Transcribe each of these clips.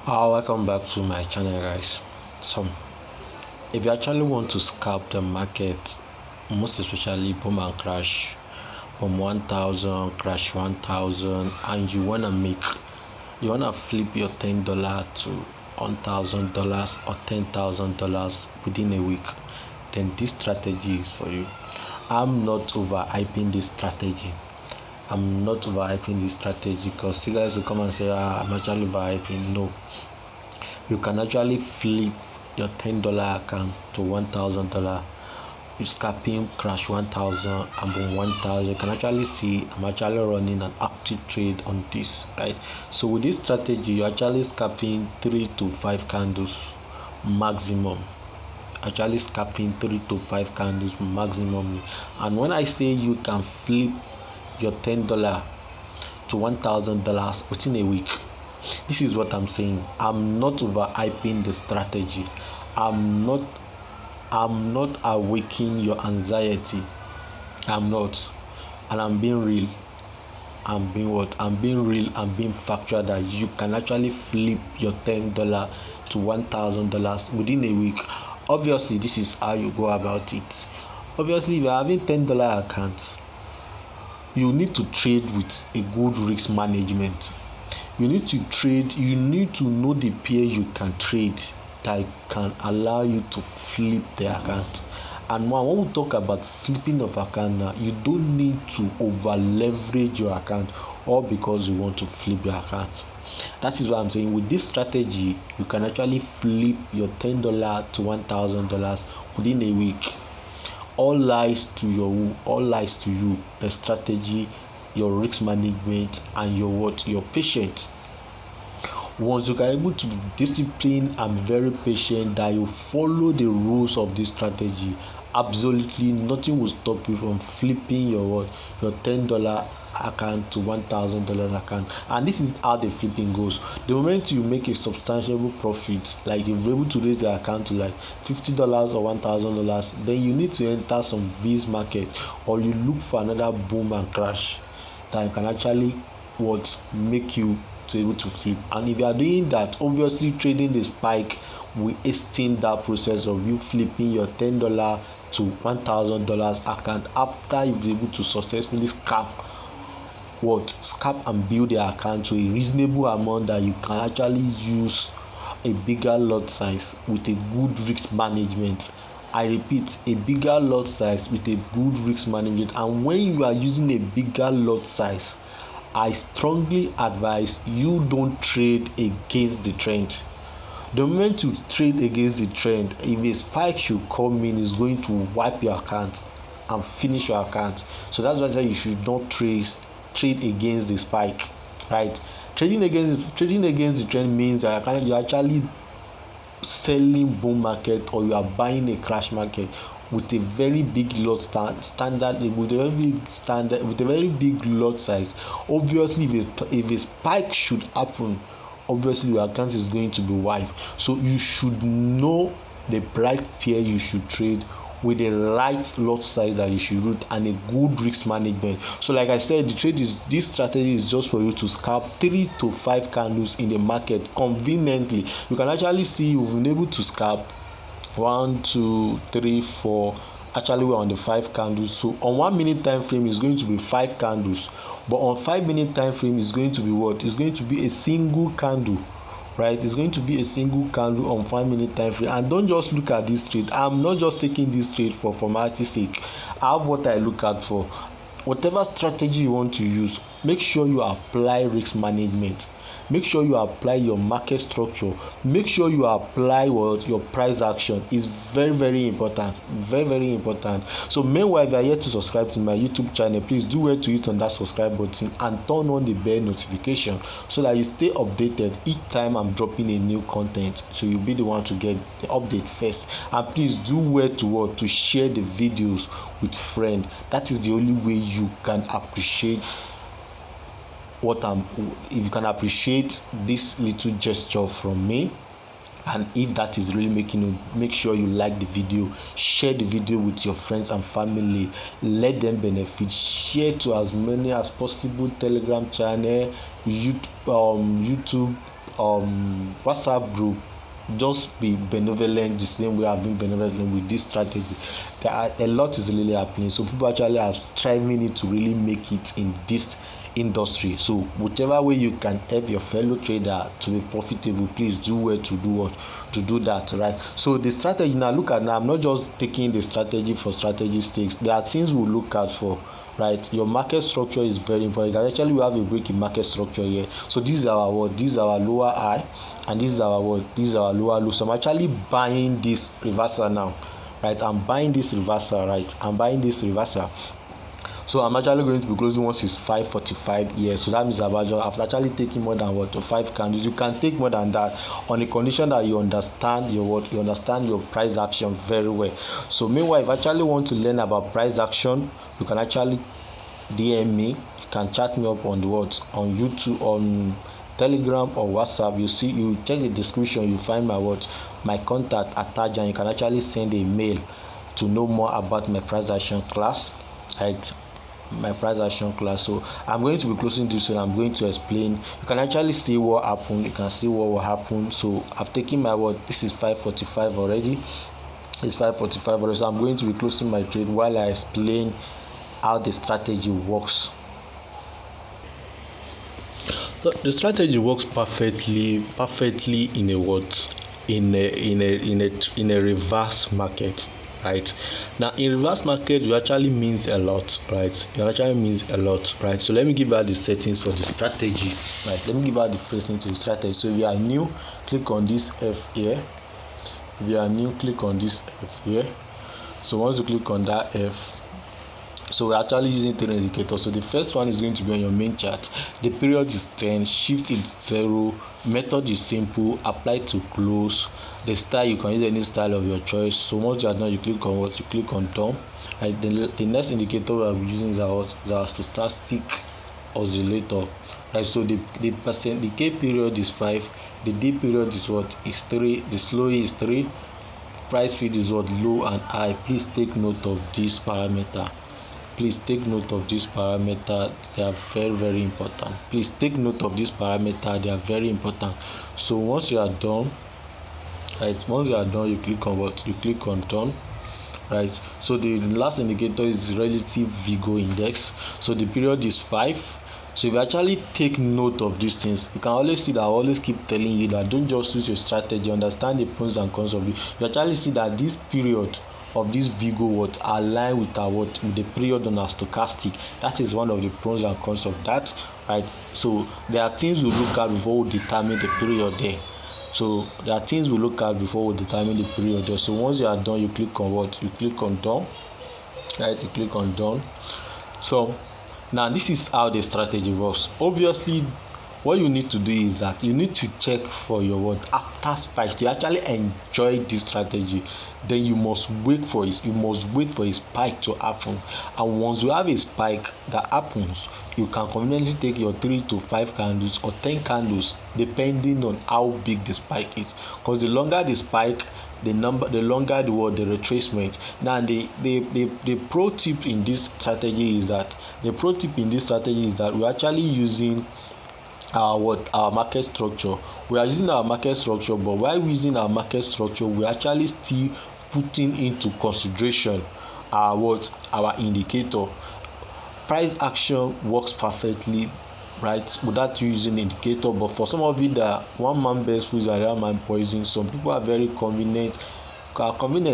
Welcome back to my channel, guys. So if you actually want to scalp the market, most especially boom and crash, boom 1000, crash 1000, and you want to flip your $10 to $1000 or $10,000 within a week, then this strategy is for you. I'm not overhyping this strategy. Because you guys will come and say, I'm actually overhyping. No, you can actually flip your $10 account to $1000. You scalping crash 1000 and boom 1000. You can actually see I'm actually running an active trade on this, right? So with this strategy, you're actually scalping 3 to 5 candles maximum. Actually scalping 3 to 5 candles maximum. And when I say you can flip your $10 to $1000 within a week, this is what I'm saying. I'm not overhyping the strategy. I'm not awakening your anxiety. I'm not. And I'm being real. I'm being real and being factual that you can actually flip your $10 to $1000 within a week. Obviously, this is how you go about it. Obviously, if you're having $10 account, you need to trade with a good risk management. You need to know the pair you can trade that can allow you to flip the account. And when we talk about flipping of account now, you don't need to over leverage your account all because you want to flip your account. That is what I'm saying. With this strategy, you can actually flip your $10 to $1000 within a week. All lies to you, the strategy, your risk management, and your patience. Once you are able to be disciplined and very patient, that you follow the rules of this strategy, absolutely nothing will stop you from flipping your $10 account to $1000 account. And this is how the flipping goes. The moment you make a substantial profit, like you're able to raise the account to like $50 or $1000, then you need to enter some V's market, or you look for another boom and crash that can actually make you to able to flip. And if you are doing that, obviously trading the spike will extend that process of you flipping your $10 to $1000 account after you've been able to successfully scalp and build the account to a reasonable amount that you can actually use a bigger lot size with a good risk management. I repeat, a bigger lot size with a good risk management. And when you are using a bigger lot size, I strongly advise you don't trade against the trend. The moment you trade against the trend, if a spike should come in, it's going to wipe your account and finish your account. So that's why I say you should not trade against the spike, right? Trading against the trend means that you're actually selling boom market, or you are buying a crash market with a very big lot with a very big lot size. Obviously, if a spike should happen, obviously your account is going to be wiped. So you should know the right pair you should trade with the right lot size that you should root and a good risk management. So like I said, this strategy is just for you to scalp 3 to 5 candles in the market conveniently. You can actually see you've been able to scalp 1, 2, 3, 4. Actually, we're on the 5 candles. So on 1 minute time frame is going to be 5 candles, but on 5 minute time frame is going to be what? It's going to be a single candle, right? It's going to be a single candle on 5 minute time frame. And don't just look at this trade. I'm not just taking this trade for formality's sake. I have what I look at for. Whatever strategy you want to use, make sure you apply risk management. Make sure you apply your market structure. Make sure you apply your price action. Is very, very important. Very, very important. So meanwhile, if you are yet to subscribe to my YouTube channel, please do well to hit on that subscribe button and turn on the bell notification so that you stay updated each time I'm dropping a new content. So you'll be the one to get the update first. And please do well to share the videos with friends. That is the only way you can appreciate if you can appreciate this little gesture from me. And if that is really making you, make sure you like the video, share the video with your friends and family, let them benefit, share to as many as possible, Telegram channel, YouTube WhatsApp group, just be benevolent the same way I've been benevolent with this strategy. There are a lot is really happening, so people actually are striving it to really make it in this industry. So whichever way you can help your fellow trader to be profitable, please do well to do what to do that, right? So the strategy, now look at, now I'm not just taking the strategy for strategy stakes. There are things we'll look out for, right? Your market structure is very important. Actually, we have a break in market structure here. So this is our what? This is our lower high, and this is our what? This is our lower low. So I'm actually buying this reversal now, right? I'm buying this reversal, right? I'm buying this reversal. So I'm actually going to be closing once it's 5:45 here. So that means I've actually taken more than what, 5 candles. You can take more than that on the condition that you understand your what, you understand your price action very well. So meanwhile, if you actually want to learn about price action, you can actually DM me. You can chat me up on the what, on YouTube, on Telegram or WhatsApp. You check the description, you find my contact attached, and you can actually send a mail to know more about my price action class, right? My price action class. So I'm going to be closing this one. I'm going to explain. You can actually see what happened. You can see what will happen. So I've taken my word. This is 5:45 already. It's 5:45 already. So I'm going to be closing my trade while I explain how the strategy works. The strategy works perfectly in a what, in a reverse market. Right now, in reverse market, it actually means a lot, right? It actually means a lot, right? So let me give out the settings for the strategy, right? Let me give out the first thing to the strategy. So if you are new, click on this F here. If you are new, click on this F here. So once you click on that F, so we're actually using 3 indicators. So the first one is going to be on your main chart. The period is 10, shift is 0, method is simple, apply to close. The style, you can use any style of your choice. So once you are done, you click on what? You click on done. And the next indicator we'll be using is our stochastic oscillator. Right, so the K period is 5, the D period is what? Is 3, the slow is 3, price feed is what? Low and high. Please take note of this parameter. Please take note of this parameter. They are very important. Please take note of this parameter. They are very important. So once you are done, right, once you are done, you click on what? You click on done. Right, so the last indicator is relative Vigo index. So the period is 5. So if you actually take note of these things, you can always see that I always keep telling you that don't just use your strategy, understand the pros and cons of it. You actually see that this period of this Vigo what align with our what, with the period on our stochastic. That is one of the pros and cons of that, right? So there are things we look at before we determine the period there. So there are things we look at before we determine the period there. So once you are done, you click on what? You click on done, right? You click on done. So now this is how the strategy works. Obviously, what you need to do is that you need to check for your what, after spike to actually enjoy this strategy. Then you must wait for it. You must wait for a spike to happen. And once you have a spike that happens, you can conveniently take your 3 to 5 candles or 10 candles, depending on how big the spike is. Because the longer the spike, the longer the retracement. Now the pro tip in this strategy is that we're actually using our market structure. We are using our market structure, but while using our market structure, we are actually still putting into consideration our indicator. Price action works perfectly, right, without using indicator. But for some of you that one man best food is another man poison, some people are very convenient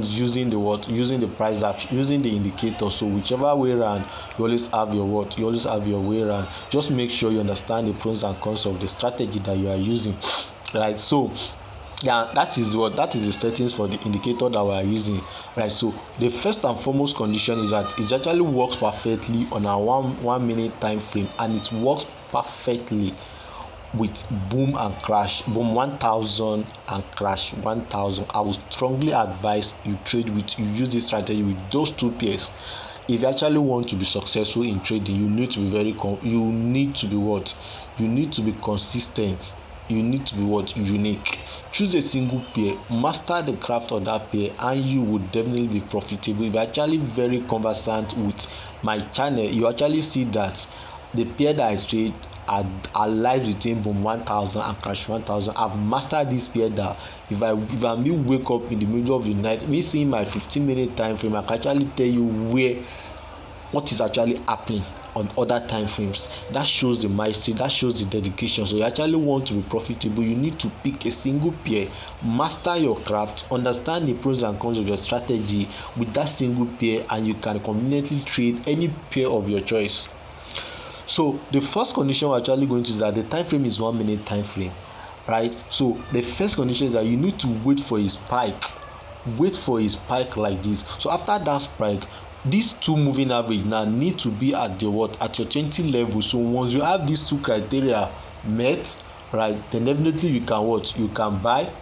using the price action, using the indicator. So whichever way around, you always have your way around. Just make sure you understand the pros and cons of the strategy that you are using, right? So yeah, that is the settings for the indicator that we are using, right? So the first and foremost condition is that it actually works perfectly on our one minute time frame, and it works perfectly with boom and crash, boom 1000 and crash 1000. I would strongly advise you use this strategy with those two pairs. If you actually want to be successful in trading, you need to be consistent. You need to be unique. Choose a single pair, master the craft of that pair, and you would definitely be profitable. If you're actually very conversant with my channel, you actually see that the pair that I trade are lies between boom 1000 and crash 1000. I've mastered this pair that if I may wake up in the middle of the night, me seeing my 15-minute time frame, I can actually tell you what is actually happening on other time frames. That shows the mastery, that shows the dedication. So you actually want to be profitable, you need to pick a single pair, master your craft, understand the pros and cons of your strategy with that single pair, and you can conveniently trade any pair of your choice. So the first condition we're actually going to is that the time frame is 1 minute time frame, right? So the first condition is that you need to wait for a spike like this. So after that spike, these two moving average now need to be at your 20 level. So once you have these two criteria met, right, then definitely you can buy.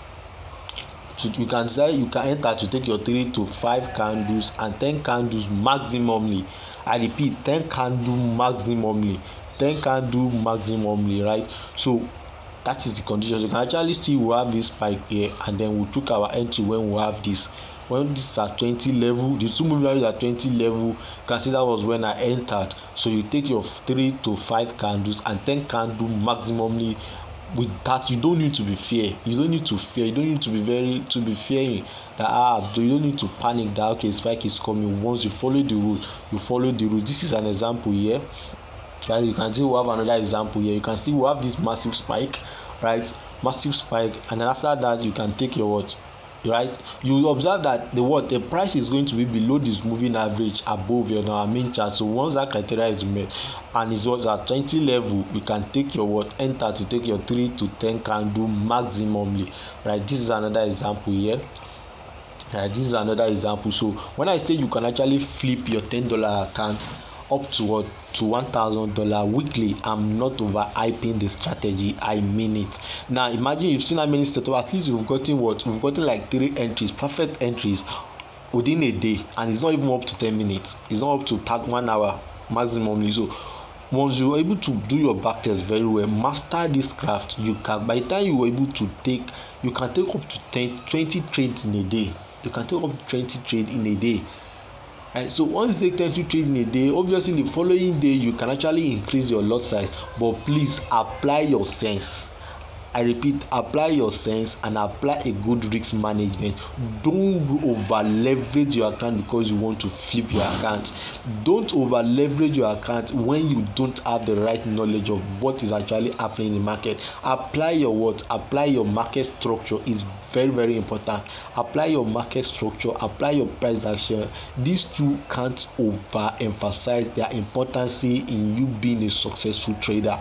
So you can enter to take your 3 to 5 candles and 10 candles maximally. I repeat, 10 candle maximally, right? So that is the condition. So you can actually see we have this spike here, and then we took our entry when we have this. When this is at 20 level, the two moving averages at 20 level, you can see that was when I entered. So you take your 3 to 5 candles and 10 candle maximally. With that, you don't need to be fear. You don't need to be fearing that you don't need to panic that okay, spike is coming. Once you follow the rule, This is an example here. And you can see we have another example here. You can see we have this massive spike, right? And then after that you can take your right? You observe that the price is going to be below this moving average above your main chart. So once that criteria is met and it was at 20 level, you can take your enter to take your 3 to 10 candle maximally, right? This is another example here. So when I say you can actually flip your $10 account up to $1,000 weekly, I'm not overhyping the strategy, I mean it. Now imagine you've seen how many setup, at least we've gotten like 3 entries, perfect entries within a day, and it's not even up to 10 minutes, it's not up to 1 hour maximally. So once you're able to do your back test very well, master this craft, you can, by the time you were able to take, you can take up to 20 trades in a day. Right, so once you take 10 to trades in a day, obviously the following day you can actually increase your lot size, but please apply your sense. I repeat, apply your sense and apply a good risk management. Don't over leverage your account because you want to flip your account. Don't over leverage your account when you don't have the right knowledge of what is actually happening in the market. Apply your market structure is very, very important. Apply your market structure, apply your price action. These two can't overemphasize their importance in you being a successful trader.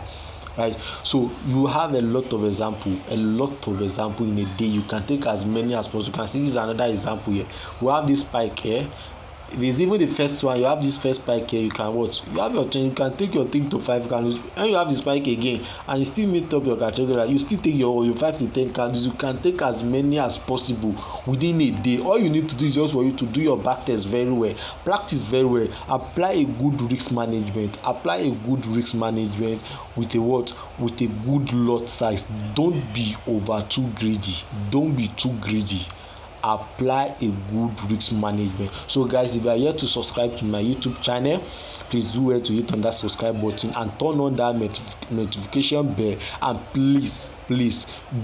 Right, so you have a lot of example in a day. You can take as many as possible. You can see this is another example here. We have this spike here. If it's even the first one, you have this first spike here, you can you have your turn, you can take your 3 to 5 candles, and you have the spike again, and you still meet up your category, you still take your 5 to 10 candles. You can take as many as possible within a day. All you need to do is just for you to do your back test very well, practice very well, apply a good risk management with a good lot size. Don't be too greedy. Apply a good risk management. So guys, if you are here to subscribe to my YouTube channel, please do well to hit on that subscribe button and turn on that notification bell, and please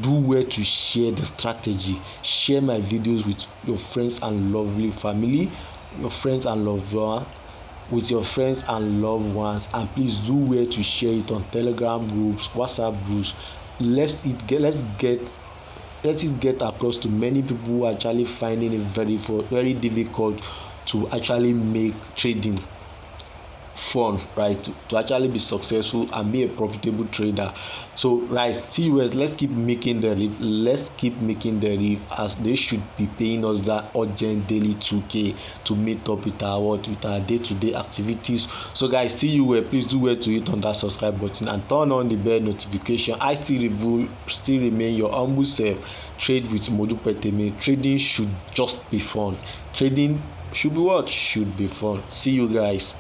do well to share the strategy. Share my videos with your friends and lovely family, your friends and loved ones, and please do well to share it on Telegram groups, WhatsApp groups. Let it get across to many people who are actually finding it very difficult to actually make trading fun, right? To actually be successful and be a profitable trader. So right, let's keep making the reef, as they should be paying us that urgent daily 2k to meet up with our day-to-day activities. So guys, see you well. Please do well to hit on that subscribe button and turn on the bell notification. I still remain your humble self. Trade with BTMM. Trading should just be fun. Trading should be fun. See you guys.